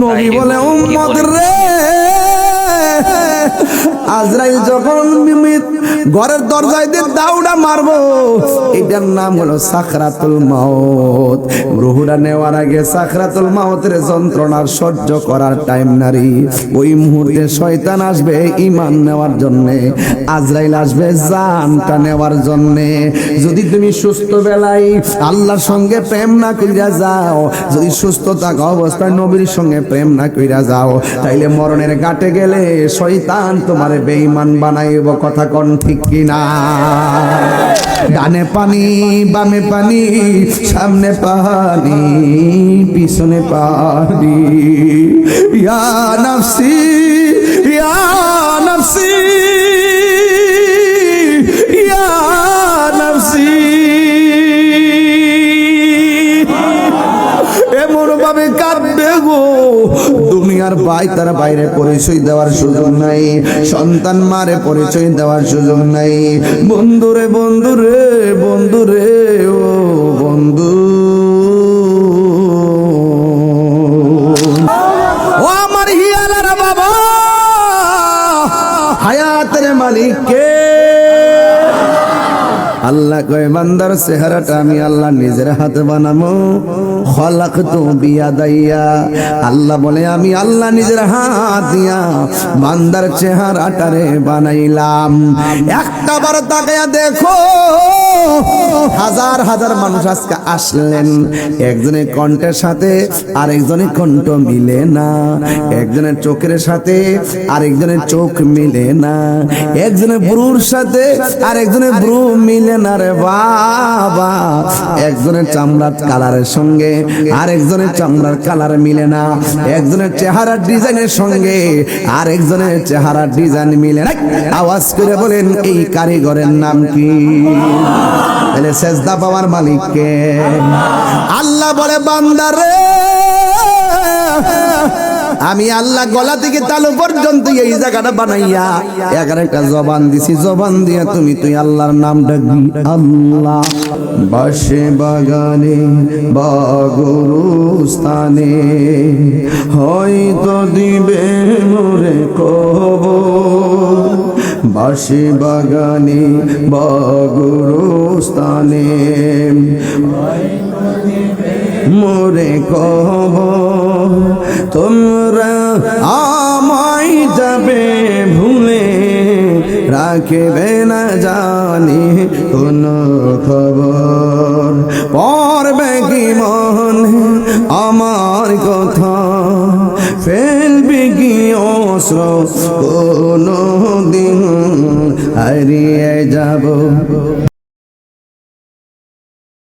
নবী বলে উম্মত রে, আজরাইল যখন ঘরের দরজায় দিয়ে দাউড়া মারবো, এটার নাম হলো সাকরাতুল মাউত। রুহুটা নেওয়ার আগে সাকরাতুল মাউতের যন্ত্রণার সহ্য করার টাইম নারী। ওই মুহূর্তে শয়তান আসবে ঈমান নেওয়ার জন্যে, আজরাইল আসবে জানটা নেওয়ার জন্যে। যদি তুমি সুস্থ বেলায় আল্লাহর সঙ্গে প্রেম না কইরা যাও, যদি সুস্থ থাকা অবস্থায় নবীর সঙ্গে প্রেম না কইরা যাও, তাইলে মরণের ঘাটে গেলে শয়তান তোমার বেঈমান বানাইব। কথা কোন ঠিক কিনা? ডানে পানি বামে পানি, সামনে পানি পিছনে পানি। ইয়া নাফসি ইয়া নাফসি ইয়া নাফসি, এমন ভাবে কাঁদবে গো, দুনিয়ার ভাই তার বাইরে পরিচয় দেওয়ার সুযোগ নাই, সন্তান মারে পরিচয় দেওয়ার সুযোগ নাই। বন্ধুরে বন্ধুরে বন্ধুরে ও বন্ধু, ও আমার হিয়ালারা বাবা, হায়াতের মালিক কে? আল্লাহ কয় বান্দার চেহারাটা আমি আল্লাহ নিজের হাতে বানাবো। খলাকতু বিয়াদাইয়া, আল্লাহ বলে আমি আল্লাহ নিজের হাত দিয়া বান্দার চেহারাটারে বানাইলাম। একটা বার তাকায়া দেখো, হাজার হাজার মানুষ আজকে আসলেন, একজনের কণ্ঠের সাথে আরেকজনের কণ্ঠ মিলে না, একজনের চোখের সাথে আরেকজনের চোখ মিলে না, একজনের ব্রুর সাথে আরেকজনের ব্রু মিলে না রে বাবা, একজনের চামড়ার কালারের সঙ্গে আরেকজনের চামড়ার কালার মিলে না, একজনের চেহারার ডিজাইনের সঙ্গে আরেকজনের চেহারার ডিজাইন মিলে না। আওয়াজ করে বলেন এই কারিগরের নাম কি? তাহলে সেজদা পাওয়ার মালিক কে? আল্লাহ বলে বান্দারে, আমি আল্লাহ গলা থেকে তালু পর্যন্ত এই জায়গাটা বানাইয়া 11টা জবান দিছি, জবান দিয়া তুই আল্লাহর নাম ডাকবি। আল্লাহ বাসে বাগানে বা গুরুস্থানে হয়তো দিবে মোরে কবর, বাসে বাগানে বা গুরুস্থানে মোরে কবর, তোমরা আমায় যাবে ভুলে, রাখবে না জানি কোন খবর, পড়বে কি মনে আমার কথা, ফেলবে কি অস্ত্র কোনো দিন হারিয়ে যাব।